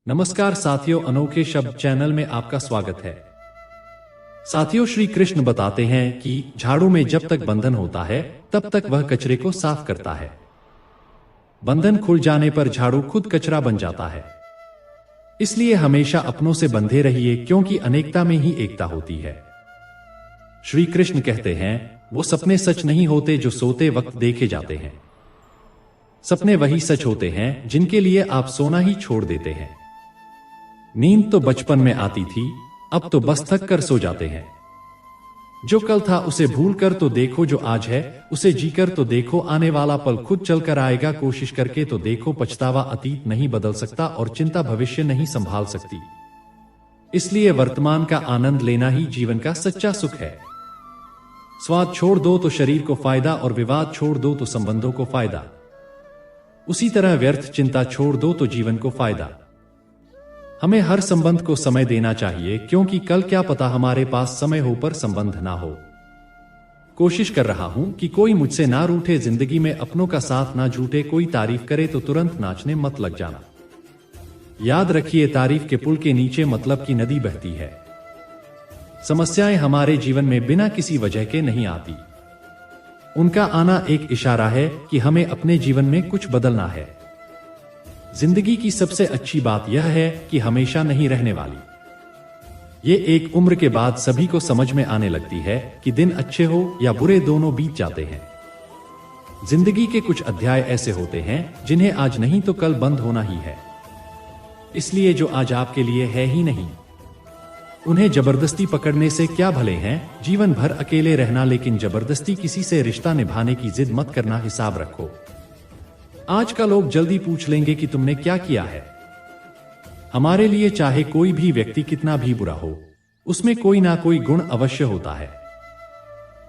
नमस्कार साथियों, अनोखे शब्द चैनल में आपका स्वागत है। साथियों, श्री कृष्ण बताते हैं कि झाड़ू में जब तक बंधन होता है तब तक वह कचरे को साफ करता है। बंधन खुल जाने पर झाड़ू खुद कचरा बन जाता है। इसलिए हमेशा अपनों से बंधे रहिए, क्योंकि अनेकता में ही एकता होती है। श्री कृष्ण कहते हैं, वो सपने सच नहीं होते जो सोते वक्त देखे जाते हैं। सपने वही सच होते हैं जिनके लिए आप सोना ही छोड़ देते हैं। नींद तो बचपन में आती थी, अब तो बस थक कर सो जाते हैं। जो कल था उसे भूल कर तो देखो जो आज है, उसे जीकर तो देखो आने वाला पल खुद चलकर आएगा। कोशिश करके तो देखो, पछतावा अतीत नहीं बदल सकता और चिंता भविष्य नहीं संभाल सकती। इसलिए वर्तमान का आनंद लेना ही जीवन का सच्चा सुख है। स्वाद छोड़ दो तो शरीर को फायदा, और विवाद छोड़ दो तो संबंधों को फायदा। उसी तरह व्यर्थ चिंता छोड़ दो तो जीवन को फायदा। हमें हर संबंध को समय देना चाहिए, क्योंकि कल क्या पता हमारे पास समय हो पर संबंध ना हो। कोशिश कर रहा हूं कि कोई मुझसे ना रूठे, जिंदगी में अपनों का साथ ना झूठे। कोई तारीफ करे तो तुरंत नाचने मत लग जाना। याद रखिए, तारीफ के पुल के नीचे मतलब की नदी बहती है। समस्याएं हमारे जीवन में बिना किसी वजह के नहीं आती। उनका आना एक इशारा है कि हमें अपने जीवन में कुछ बदलना है। जिंदगी की सबसे अच्छी बात यह है कि हमेशा नहीं रहने वाली। ये एक उम्र के बाद सभी को समझ में आने लगती है कि दिन अच्छे हो या बुरे, दोनों बीत जाते हैं। जिंदगी के कुछ अध्याय ऐसे होते हैं जिन्हें आज नहीं तो कल बंद होना ही है। इसलिए जो आज आपके लिए है ही नहीं, उन्हें जबरदस्ती पकड़ने से क्या भले हैं। जीवन भर अकेले रहना, लेकिन जबरदस्ती किसी से रिश्ता निभाने की जिद मत करना। हिसाब रखो। आज का लोग जल्दी पूछ लेंगे कि तुमने क्या किया है। हमारे लिए चाहे कोई भी व्यक्ति कितना भी बुरा हो, उसमें कोई ना कोई गुण अवश्य होता है।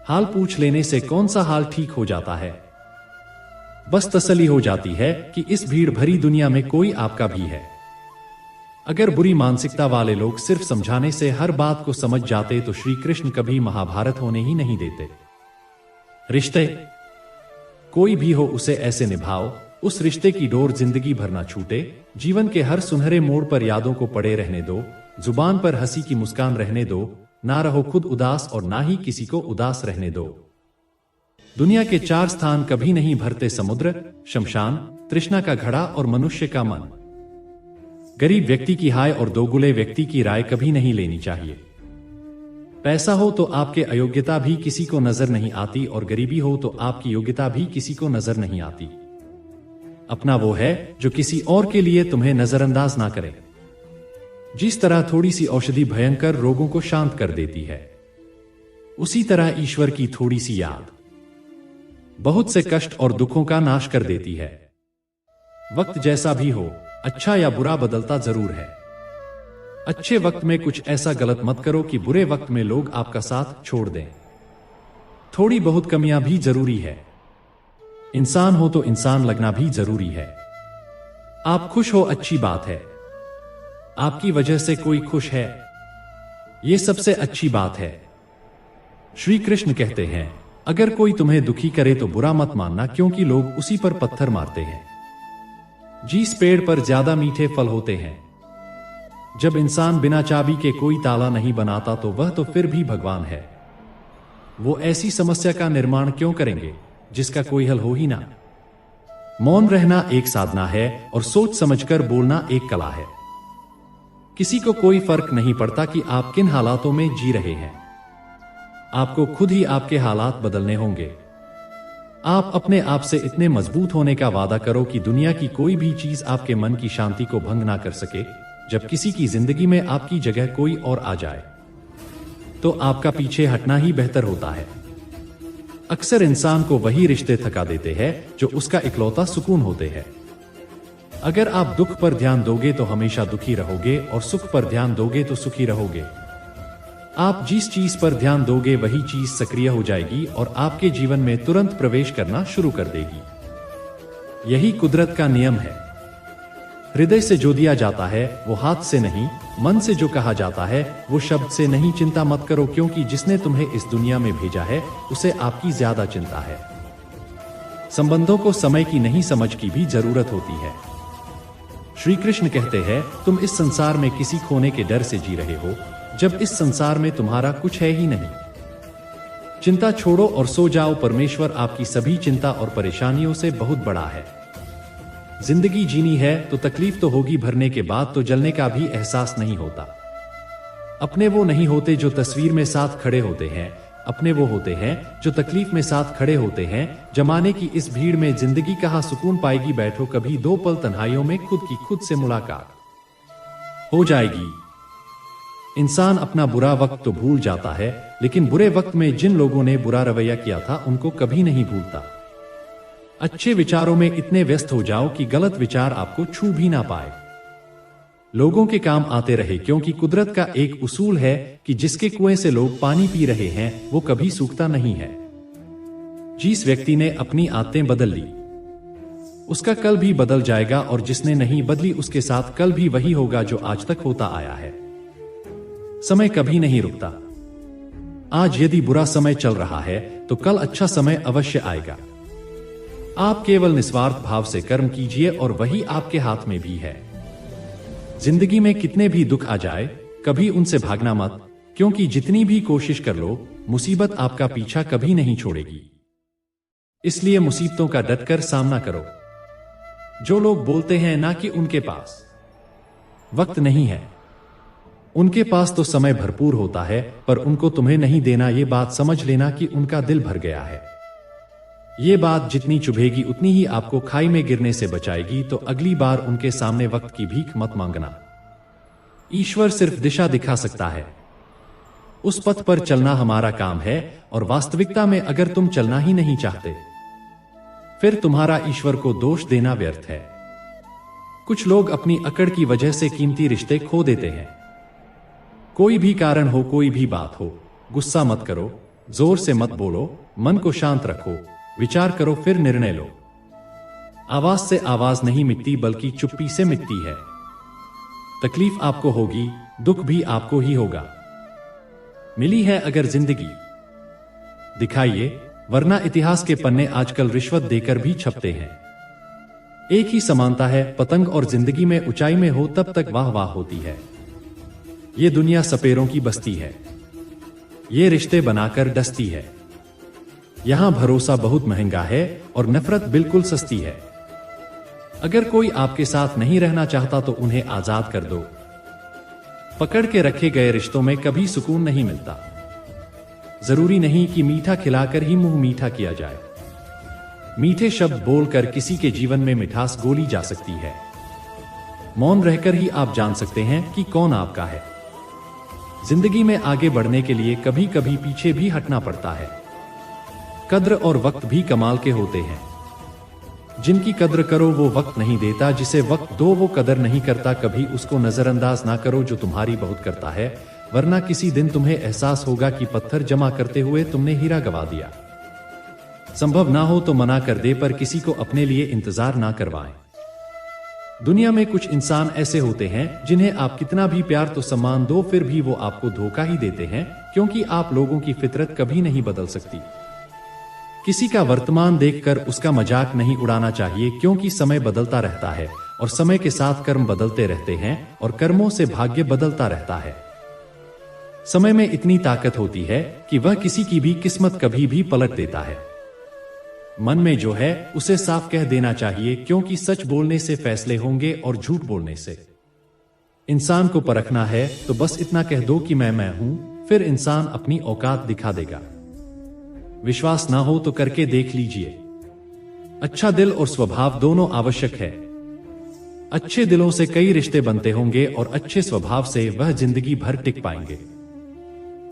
हाल पूछ लेने से कौन सा हाल ठीक हो जाता है। बस तसल्ली हो जाती है कि इस भीड़ भरी दुनिया में कोई आपका भी है। अगर बुरी मानसिकता वाले लोग सिर्फ समझाने से हर बात को समझ जाते तो श्री कृष्ण कभी महाभारत होने ही नहीं देते। रिश्ते कोई भी हो, उसे ऐसे निभाओ उस रिश्ते की डोर जिंदगी भर ना छूटे। जीवन के हर सुनहरे मोड़ पर यादों को पड़े रहने दो। जुबान पर हंसी की मुस्कान रहने दो। ना रहो खुद उदास और ना ही किसी को उदास रहने दो। दुनिया के चार स्थान कभी नहीं भरते, समुद्र, शमशान, तृष्णा का घड़ा और मनुष्य का मन। गरीब व्यक्ति की हाय और दोगुले व्यक्ति की राय कभी नहीं लेनी चाहिए। पैसा हो तो आपके अयोग्यता भी किसी को नजर नहीं आती, और गरीबी हो तो आपकी योग्यता भी किसी को नजर नहीं आती। अपना वो है जो किसी और के लिए तुम्हें नजरअंदाज ना करे। जिस तरह थोड़ी सी औषधि भयंकर रोगों को शांत कर देती है, उसी तरह ईश्वर की थोड़ी सी याद बहुत से कष्ट और दुखों का नाश कर देती है। वक्त जैसा भी हो, अच्छा या बुरा बदलता जरूर है। अच्छे वक्त में कुछ ऐसा गलत मत करो कि बुरे वक्त में लोग आपका साथ छोड़ दें। थोड़ी बहुत कमियां भी जरूरी है। इंसान हो तो इंसान लगना भी जरूरी है। आप खुश हो, अच्छी बात है। आपकी वजह से कोई खुश है, यह सबसे अच्छी बात है। श्री कृष्ण कहते हैं, अगर कोई तुम्हें दुखी करे तो बुरा मत मानना, क्योंकि लोग उसी पर पत्थर मारते हैं। जिस पेड़ पर ज्यादा मीठे फल होते हैं। जब इंसान बिना चाबी के कोई ताला नहीं बनाता तो वह तो फिर भी भगवान है। वो ऐसी समस्या का निर्माण क्यों करेंगे जिसका कोई हल हो ही ना। मौन रहना एक साधना है, और सोच समझकर बोलना एक कला है। किसी को कोई फर्क नहीं पड़ता कि आप किन हालातों में जी रहे हैं। आपको खुद ही आपके हालात बदलने होंगे। आप अपने आप से इतने मजबूत होने का वादा करो कि दुनिया की कोई भी चीज आपके मन की शांति को भंग ना कर सके। जब किसी की जिंदगी में आपकी जगह कोई और आ जाए तो आपका पीछे हटना ही बेहतर होता है। अक्सर इंसान को वही रिश्ते थका देते हैं जो उसका इकलौता सुकून होते हैं। अगर आप दुख पर ध्यान दोगे तो हमेशा दुखी रहोगे, और सुख पर ध्यान दोगे तो सुखी रहोगे। आप जिस चीज पर ध्यान दोगे वही चीज सक्रिय हो जाएगी और आपके जीवन में तुरंत प्रवेश करना शुरू कर देगी। यही कुदरत का नियम है। हृदय से जो दिया जाता है वो हाथ से नहीं, मन से जो कहा जाता है वो शब्द से नहीं। चिंता मत करो, क्योंकि जिसने तुम्हें इस दुनिया में भेजा है उसे आपकी ज्यादा चिंता है। संबंधों को समय की नहीं, समझ की भी जरूरत होती है। श्री कृष्ण कहते हैं, तुम इस संसार में किसी खोने के डर से जी रहे हो, जब इस संसार में तुम्हारा कुछ है ही नहीं। चिंता छोड़ो और सो जाओ, परमेश्वर आपकी सभी चिंता और परेशानियों से बहुत बड़ा है। जिंदगी जीनी है तो तकलीफ तो होगी, भरने के बाद तो जलने का भी एहसास नहीं होता। अपने वो नहीं होते जो तस्वीर में साथ खड़े होते हैं, अपने वो होते हैं जो तकलीफ में साथ खड़े होते हैं। जमाने की इस भीड़ में जिंदगी कहाँ सुकून पाएगी, बैठो कभी 2 पल तन्हाइयों में खुद की खुद से मुलाकात हो जाएगी। इंसान अपना बुरा वक्त तो भूल जाता है, लेकिन बुरे वक्त में जिन लोगों ने बुरा रवैया किया था उनको कभी नहीं भूलता। अच्छे विचारों में इतने व्यस्त हो जाओ कि गलत विचार आपको छू भी ना पाए। लोगों के काम आते रहे, क्योंकि कुदरत का एक उसूल है कि जिसके कुएं से लोग पानी पी रहे हैं वो कभी सूखता नहीं है। जिस व्यक्ति ने अपनी आदतें बदल ली उसका कल भी बदल जाएगा, और जिसने नहीं बदली उसके साथ कल भी वही होगा जो आज तक होता आया है। समय कभी नहीं रुकता। आज यदि बुरा समय चल रहा है तो कल अच्छा समय अवश्य आएगा। आप केवल निस्वार्थ भाव से कर्म कीजिए और वही आपके हाथ में भी है। जिंदगी में कितने भी दुख आ जाए, कभी उनसे भागना मत, क्योंकि जितनी भी कोशिश कर लो मुसीबत आपका पीछा कभी नहीं छोड़ेगी। इसलिए मुसीबतों का डटकर सामना करो। जो लोग बोलते हैं ना कि उनके पास वक्त नहीं है, उनके पास तो समय भरपूर होता है, पर उनको तुम्हें नहीं देना, ये बात समझ लेना कि उनका दिल भर गया है। ये बात जितनी चुभेगी उतनी ही आपको खाई में गिरने से बचाएगी। तो अगली बार उनके सामने वक्त की भीख मत मांगना। ईश्वर सिर्फ दिशा दिखा सकता है, उस पथ पर चलना हमारा काम है। और वास्तविकता में अगर तुम चलना ही नहीं चाहते फिर तुम्हारा ईश्वर को दोष देना व्यर्थ है। कुछ लोग अपनी अकड़ की वजह से कीमती रिश्ते खो देते हैं। कोई भी कारण हो, कोई भी बात हो, गुस्सा मत करो, जोर से मत बोलो, मन को शांत रखो, विचार करो, फिर निर्णय लो। आवाज से आवाज नहीं मिटती, बल्कि चुप्पी से मिटती है। तकलीफ आपको होगी, दुख भी आपको ही होगा। मिली है अगर जिंदगी दिखाइए, वरना इतिहास के पन्ने आजकल रिश्वत देकर भी छपते हैं। एक ही समानता है, पतंग और जिंदगी में ऊंचाई में हो तब तक वाह वाह होती है। ये दुनिया सपेरों की बस्ती है, ये रिश्ते बनाकर डसती है। यहां भरोसा बहुत महंगा है और नफरत बिल्कुल सस्ती है। अगर कोई आपके साथ नहीं रहना चाहता तो उन्हें आजाद कर दो। पकड़ के रखे गए रिश्तों में कभी सुकून नहीं मिलता। जरूरी नहीं कि मीठा खिलाकर ही मुंह मीठा किया जाए। मीठे शब्द बोलकर किसी के जीवन में मिठास घोली जा सकती है। मौन रहकर ही आप जान सकते हैं कि कौन आपका है। जिंदगी में आगे बढ़ने के लिए कभी कभी पीछे भी हटना पड़ता है। कद्र और वक्त भी कमाल के होते हैं। जिनकी कद्र करो वो वक्त नहीं देता, जिसे वक्त दो वो कदर नहीं करता। कभी उसको नजरअंदाज ना करो जो तुम्हारी बहुत करता है, वरना किसी दिन तुम्हें एहसास होगा कि पत्थर जमा करते हुए तुमने हीरा गवा दिया। संभव ना हो तो मना कर दे, पर किसी को अपने लिए इंतजार ना करवाएं। दुनिया में कुछ इंसान ऐसे होते हैं जिन्हें आप कितना भी प्यार तो सम्मान दो फिर भी वो आपको धोखा ही देते हैं, क्योंकि आप लोगों की फितरत कभी नहीं बदल सकती। किसी का वर्तमान देखकर उसका मजाक नहीं उड़ाना चाहिए, क्योंकि समय बदलता रहता है और समय के साथ कर्म बदलते रहते हैं और कर्मों से भाग्य बदलता रहता है। समय में इतनी ताकत होती है कि वह किसी की भी किस्मत कभी भी पलट देता है। मन में जो है उसे साफ कह देना चाहिए, क्योंकि सच बोलने से फैसले होंगे और झूठ बोलने से। इंसान को परखना है तो बस इतना कह दो कि मैं हूं, फिर इंसान अपनी औकात दिखा देगा। विश्वास ना हो तो करके देख लीजिए। अच्छा दिल और स्वभाव दोनों आवश्यक है। अच्छे दिलों से कई रिश्ते बनते होंगे और अच्छे स्वभाव से वह जिंदगी भर टिक पाएंगे।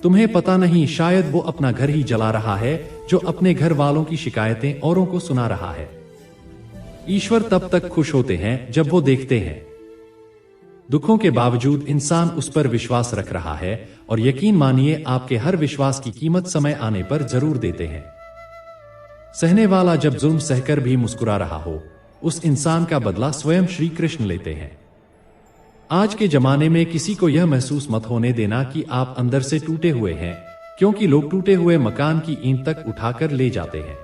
तुम्हें पता नहीं, शायद वो अपना घर ही जला रहा है जो अपने घर वालों की शिकायतें औरों को सुना रहा है। ईश्वर तब तक खुश होते हैं जब वो देखते हैं दुखों के बावजूद इंसान उस पर विश्वास रख रहा है, और यकीन मानिए आपके हर विश्वास की कीमत समय आने पर जरूर देते हैं। सहने वाला जब जुल्म सहकर भी मुस्कुरा रहा हो, उस इंसान का बदला स्वयं श्री कृष्ण लेते हैं। आज के जमाने में किसी को यह महसूस मत होने देना कि आप अंदर से टूटे हुए हैं, क्योंकि लोग टूटे हुए मकान की ईंट तक उठाकर ले जाते हैं।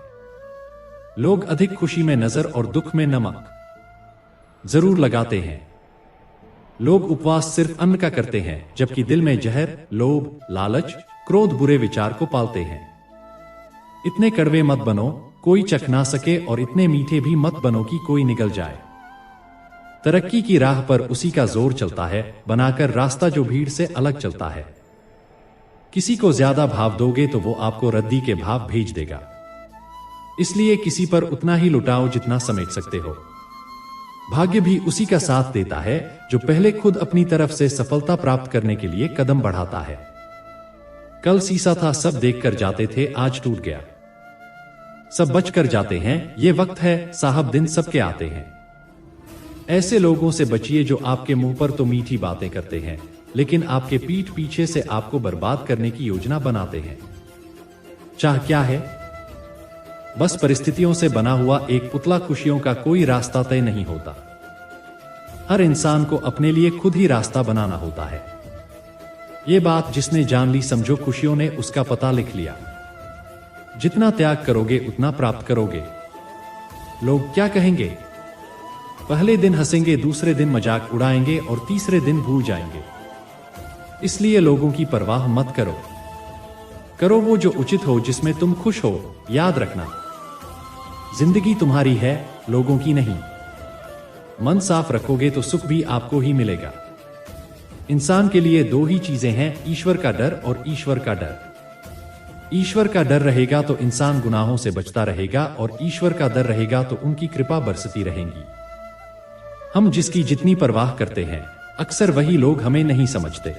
लोग अधिक खुशी में नजर और दुख में नमक जरूर लगाते हैं। लोग उपवास सिर्फ अन्न का करते हैं, जबकि दिल में जहर, लोभ, लालच, क्रोध, बुरे विचार को पालते हैं। इतने कड़वे मत बनो कोई चख ना सके, और इतने मीठे भी मत बनो कि कोई निगल जाए। तरक्की की राह पर उसी का जोर चलता है, बनाकर रास्ता जो भीड़ से अलग चलता है। किसी को ज्यादा भाव दोगे तो वो आपको रद्दी के भाव भेज देगा। इसलिए किसी पर उतना ही लुटाओ जितना समेट सकते हो। भाग्य भी उसी का साथ देता है जो पहले खुद अपनी तरफ से सफलता प्राप्त करने के लिए कदम बढ़ाता है। कल शीशा था, सब देखकर जाते थे, आज टूट गया। सब बच कर जाते हैं, ये वक्त है साहब, दिन सबके आते हैं। ऐसे लोगों से बचिए जो आपके मुंह पर तो मीठी बातें करते हैं, लेकिन आपके पीठ पीछे से आपको बर्बाद करने की योजना बनाते हैं। चाह क्या है? बस परिस्थितियों से बना हुआ एक पुतला। खुशियों का कोई रास्ता तय नहीं होता। हर इंसान को अपने लिए खुद ही रास्ता बनाना होता है। ये बात जिसने जान ली, समझो खुशियों ने उसका पता लिख लिया। जितना त्याग करोगे उतना प्राप्त करोगे। लोग क्या कहेंगे? पहले दिन हंसेंगे, दूसरे दिन मजाक उड़ाएंगे और तीसरे दिन भूल जाएंगे। इसलिए लोगों की परवाह मत करो। करो वो जो उचित हो, जिसमें तुम खुश हो। याद रखना, जिंदगी तुम्हारी है, लोगों की नहीं। मन साफ रखोगे तो सुख भी आपको ही मिलेगा। इंसान के लिए दो ही चीजें हैं, ईश्वर का डर और ईश्वर का डर। ईश्वर का डर रहेगा तो इंसान गुनाहों से बचता रहेगा, और ईश्वर का डर रहेगा तो उनकी कृपा बरसती रहेगी। हम जिसकी जितनी परवाह करते हैं, अक्सर वही लोग हमें नहीं समझते।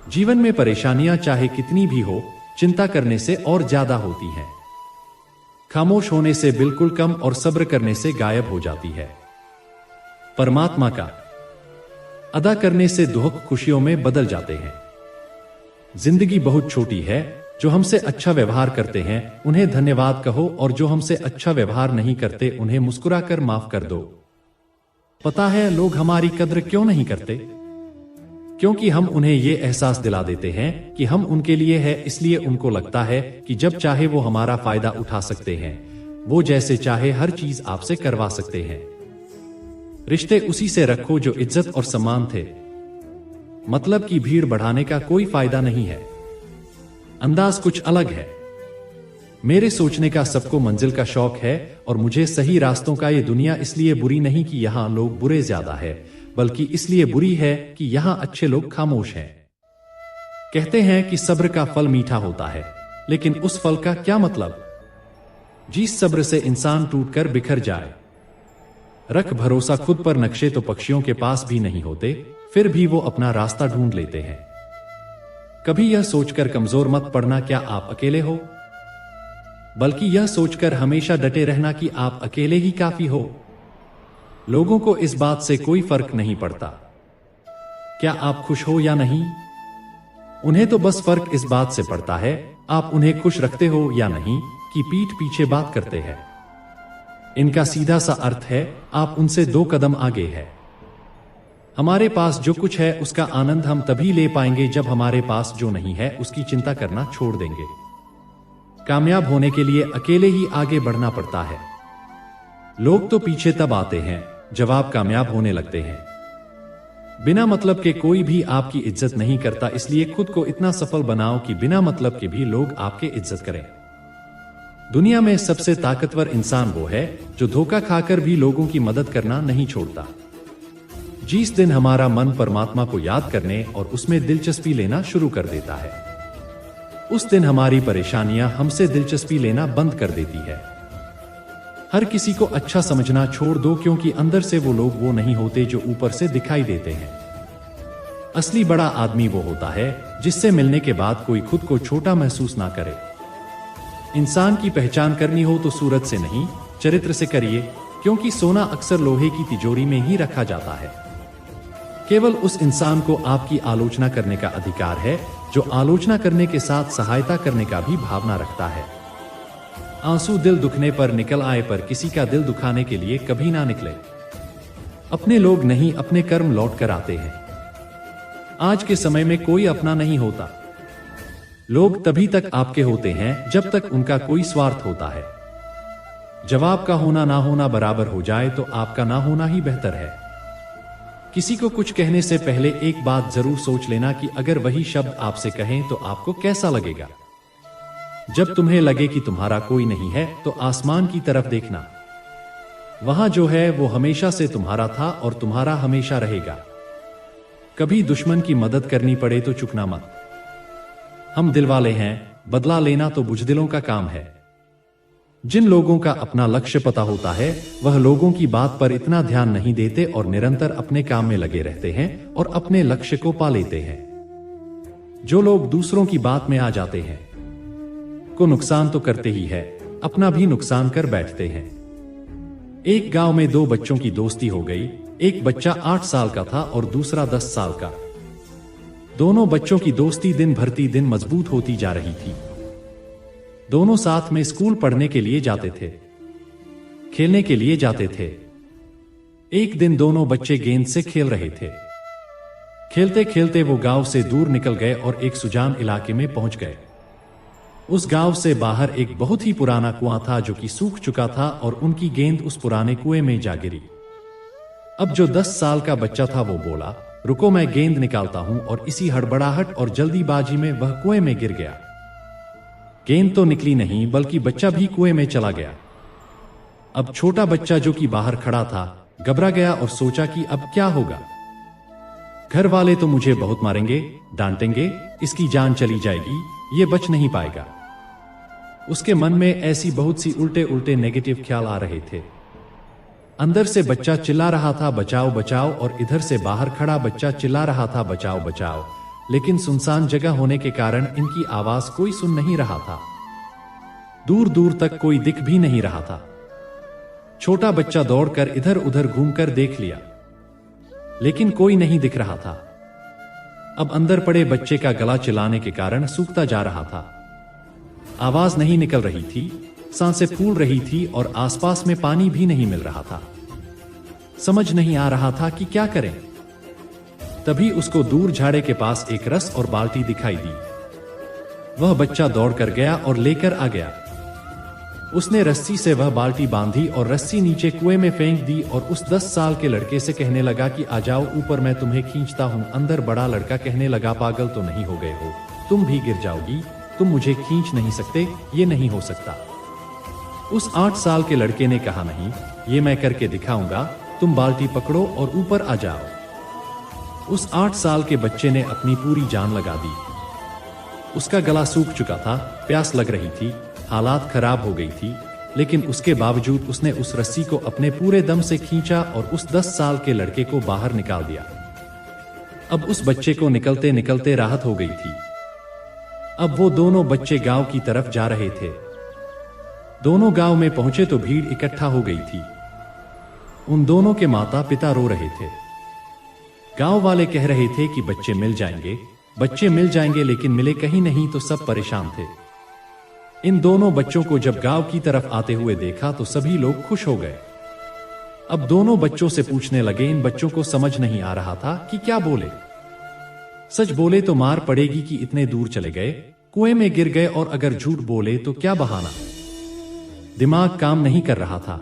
जीवन में परेशानियां चाहे कितनी भी हो, चिंता करने से और ज्यादा होती हैं। खामोश होने से बिल्कुल कम और सब्र करने से गायब हो जाती है। परमात्मा का अदा करने से दुख खुशियों में बदल जाते हैं। जिंदगी बहुत छोटी है। जो हमसे अच्छा व्यवहार करते हैं उन्हें धन्यवाद कहो, और जो हमसे अच्छा व्यवहार नहीं करते उन्हें मुस्कुराकर माफ कर दो। पता है लोग हमारी कद्र क्यों नहीं करते? क्योंकि हम उन्हें यह एहसास दिला देते हैं कि हम उनके लिए है, इसलिए उनको लगता है कि जब चाहे वो हमारा फायदा उठा सकते हैं। वो जैसे चाहे हर चीज आपसे करवा सकते हैं। रिश्ते उसी से रखो जो इज्जत और सम्मान थे। मतलब की भीड़ बढ़ाने का कोई फायदा नहीं है। अंदाज कुछ अलग है। मेरे सोचने का सबको मंजिल का शौक है, और मुझे सही रास्तों का ये दुनिया इसलिए बुरी नहीं कि यहां लोग बुरे ज्यादा है, बल्कि इसलिए बुरी है कि यहां अच्छे लोग खामोश हैं। कहते हैं कि सब्र का फल मीठा होता है, लेकिन उस फल का क्या मतलब? जिस सब्र से इंसान टूटकर बिखर जाए। रख भरोसा खुद पर, नक्शे तो पक्षियों के पास भी नहीं होते, फिर भी वो अपना रास्ता ढूंढ लेते हैं। कभी यह सोचकर कमजोर मत पड़ना क्या आप अकेले हो, बल्कि यह सोचकर हमेशा डटे रहना कि आप अकेले ही काफी हो। लोगों को इस बात से कोई फर्क नहीं पड़ता क्या आप खुश हो या नहीं। उन्हें तो बस फर्क इस बात से पड़ता है आप उन्हें खुश रखते हो या नहीं, कि पीठ पीछे बात करते हैं। इनका सीधा सा अर्थ है आप उनसे 2 कदम आगे है। हमारे पास जो कुछ है उसका आनंद हम तभी ले पाएंगे जब हमारे पास जो नहीं है उसकी चिंता करना छोड़ देंगे। कामयाब होने के लिए अकेले ही आगे बढ़ना पड़ता है। लोग तो पीछे तब आते हैं जब आप कामयाब होने लगते हैं। बिना मतलब के कोई भी आपकी इज्जत नहीं करता, इसलिए खुद को इतना सफल बनाओ कि बिना मतलब के भी लोग आपके इज्जत करें। दुनिया में सबसे ताकतवर इंसान वो है जो धोखा खाकर भी लोगों की मदद करना नहीं छोड़ता। जिस दिन हमारा मन परमात्मा को याद करने और उसमें दिलचस्पी लेना शुरू कर देता है, उस दिन हमारी परेशानियां हमसे दिलचस्पी लेना बंद कर देती है। हर किसी को अच्छा समझना छोड़ दो, क्योंकि अंदर से वो लोग वो नहीं होते जो ऊपर से दिखाई देते हैं। असली बड़ा आदमी वो होता है जिससे मिलने के बाद कोई खुद को छोटा महसूस ना करे। इंसान की पहचान करनी हो तो सूरत से नहीं, चरित्र से करिए, क्योंकि सोना अक्सर लोहे की तिजोरी में ही रखा जाता है। केवल उस इंसान को आपकी आलोचना करने का अधिकार है जो आलोचना करने के साथ सहायता करने का भी भावना रखता है। आंसू दिल दुखने पर निकल आए, पर किसी का दिल दुखाने के लिए कभी ना निकले। अपने लोग नहीं, अपने कर्म लौट कर आते हैं। आज के समय में कोई अपना नहीं होता। लोग तभी तक आपके होते हैं जब तक उनका कोई स्वार्थ होता है। जब आपका होना ना होना बराबर हो जाए तो आपका ना होना ही बेहतर है। किसी को कुछ कहने से पहले एक बात जरूर सोच लेना कि अगर वही शब्द आपसे कहें तो आपको कैसा लगेगा। जब तुम्हें लगे कि तुम्हारा कोई नहीं है तो आसमान की तरफ देखना। वहां जो है वो हमेशा से तुम्हारा था और तुम्हारा हमेशा रहेगा। कभी दुश्मन की मदद करनी पड़े तो चुकना मत। हम दिलवाले हैं, बदला लेना तो बुजदिलों का काम है। जिन लोगों का अपना लक्ष्य पता होता है वह लोगों की बात पर इतना ध्यान नहीं देते और निरंतर अपने काम में लगे रहते हैं और अपने लक्ष्य को पा लेते हैं। जो लोग दूसरों की बात में आ जाते हैं को नुकसान तो करते ही है, अपना भी नुकसान कर बैठते हैं। एक गांव में दो बच्चों की दोस्ती हो गई। एक बच्चा 8 साल का था और दूसरा 10 साल का। दोनों बच्चों की दोस्ती दिन भरती दिन मजबूत होती जा रही थी। दोनों साथ में स्कूल पढ़ने के लिए जाते थे, खेलने के लिए जाते थे। एक दिन दोनों बच्चे गेंद से खेल रहे थे। खेलते खेलते वो गांव से दूर निकल गए और एक सुजान इलाके में पहुंच गए। उस गांव से बाहर एक बहुत ही पुराना कुआं था जो कि सूख चुका था और उनकी गेंद उस पुराने कुएं में जा गिरी। अब जो 10 साल का बच्चा था वो बोला, रुको मैं गेंद निकालता हूं, और इसी हड़बड़ाहट और जल्दीबाजी में वह कुएं में गिर गया। गेंद तो निकली नहीं बल्कि बच्चा भी कुएं में चला गया। अब छोटा बच्चा जो कि बाहर खड़ा था घबरा गया और सोचा कि अब क्या होगा। घर वाले तो मुझे बहुत मारेंगे, डांटेंगे, इसकी जान चली जाएगी, ये बच नहीं पाएगा। उसके मन में ऐसी बहुत सी उल्टे उल्टे नेगेटिव ख्याल आ रहे थे। अंदर से बच्चा चिल्ला रहा था बचाओ बचाओ, और इधर से बाहर खड़ा बच्चा चिल्ला रहा था बचाओ बचाओ, लेकिन सुनसान जगह होने के कारण इनकी आवाज कोई सुन नहीं रहा था। दूर दूर तक कोई दिख भी नहीं रहा था। छोटा बच्चा दौड़कर इधर उधर घूमकर देख लिया, लेकिन कोई नहीं दिख रहा था। अब अंदर पड़े बच्चे का गला चिल्लाने के कारण सूखता जा रहा था। आवाज नहीं निकल रही थी, सांसें फूल रही थी और आसपास में पानी भी नहीं मिल रहा था। समझ नहीं आ रहा था कि क्या करें। तभी उसको दूर झाड़े के पास एक रस और बाल्टी दिखाई दी। वह बच्चा दौड़कर गया और लेकर आ गया। उसने रस्सी से वह बाल्टी बांधी और रस्सी नीचे कुएं में फेंक दी और उस 10 साल के लड़के से कहने लगा कि आ जाओ ऊपर, मैं तुम्हें खींचता हूं अंदर। बड़ा लड़का कहने लगा, पागल तो नहीं हो गए हो, तुम भी गिर जाओगी, तुम मुझे खींच नहीं सकते, ये नहीं हो सकता। उस 8 साल के लड़के ने कहा, नहीं, ये मैं करके दिखाऊंगा, तुम बाल्टी पकड़ो और ऊपर आ जाओ। उस 8 साल के बच्चे ने अपनी पूरी जान लगा दी। उसका गला सूख चुका था, प्यास लग रही थी, हालात खराब हो गई थी, लेकिन उसके बावजूद उसने उस रस्सी को अपने पूरे दम से खींचा और उस 10 साल के लड़के को बाहर निकाल दिया। अब उस बच्चे को निकलते निकलते राहत हो गई थी। अब वो दोनों बच्चे गांव की तरफ जा रहे थे। दोनों गांव में पहुंचे तो भीड़ इकट्ठा हो गई थी। उन दोनों के माता पिता रो रहे थे। गांव वाले कह रहे थे कि बच्चे मिल जाएंगे, बच्चे मिल जाएंगे, लेकिन मिले कहीं नहीं तो सब परेशान थे। इन दोनों बच्चों को जब गांव की तरफ आते हुए देखा तो सभी लोग खुश हो गए। अब दोनों बच्चों से पूछने लगे। इन बच्चों को समझ नहीं आ रहा था कि क्या बोले। सच बोले तो मार पड़ेगी कि इतने दूर चले गए, कुएं में गिर गए, और अगर झूठ बोले तो क्या बहाना। दिमाग काम नहीं कर रहा था।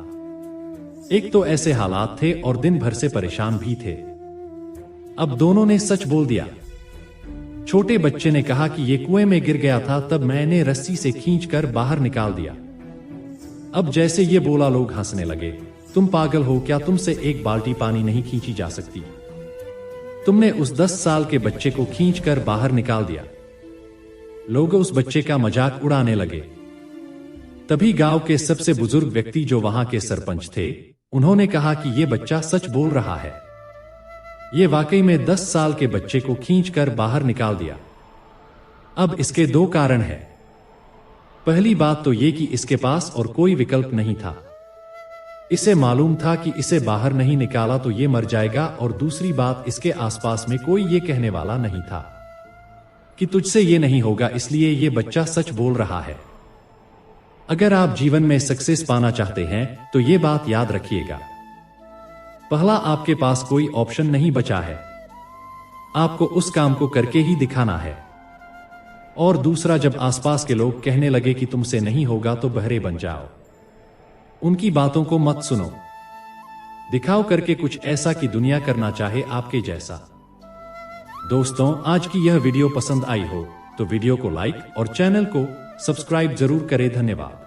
एक तो ऐसे हालात थे और दिन भर से परेशान भी थे। अब दोनों ने सच बोल दिया। छोटे बच्चे ने कहा कि ये कुएं में गिर गया था, तब मैंने रस्सी से खींचकर बाहर निकाल दिया। अब जैसे ये बोला लोग हंसने लगे। तुम पागल हो क्या, तुमसे एक बाल्टी पानी नहीं खींची जा सकती, तुमने उस 10 साल के बच्चे को खींचकर बाहर निकाल दिया। लोग उस बच्चे का मजाक उड़ाने लगे। तभी गांव के सबसे बुजुर्ग व्यक्ति जो वहां के सरपंच थे, उन्होंने कहा कि यह बच्चा सच बोल रहा है। ये वाकई में 10 साल के बच्चे को खींचकर बाहर निकाल दिया। अब इसके 2 कारण हैं। पहली बात तो ये कि इसके पास और कोई विकल्प नहीं था। इसे मालूम था कि इसे बाहर नहीं निकाला तो ये मर जाएगा, और दूसरी बात, इसके आसपास में कोई ये कहने वाला नहीं था कि तुझसे ये नहीं होगा, इसलिए ये बच्चा सच बोल रहा है। अगर आप जीवन में सक्सेस पाना चाहते हैं तो ये बात याद रखिएगा। पहला, आपके पास कोई ऑप्शन नहीं बचा है, आपको उस काम को करके ही दिखाना है। और दूसरा, जब आसपास के लोग कहने लगे कि तुमसे नहीं होगा तो बहरे बन जाओ, उनकी बातों को मत सुनो। दिखाव करके कुछ ऐसा कि दुनिया करना चाहे आपके जैसा। दोस्तों, आज की यह वीडियो पसंद आई हो तो वीडियो को लाइक और चैनल को सब्सक्राइब जरूर करें। धन्यवाद।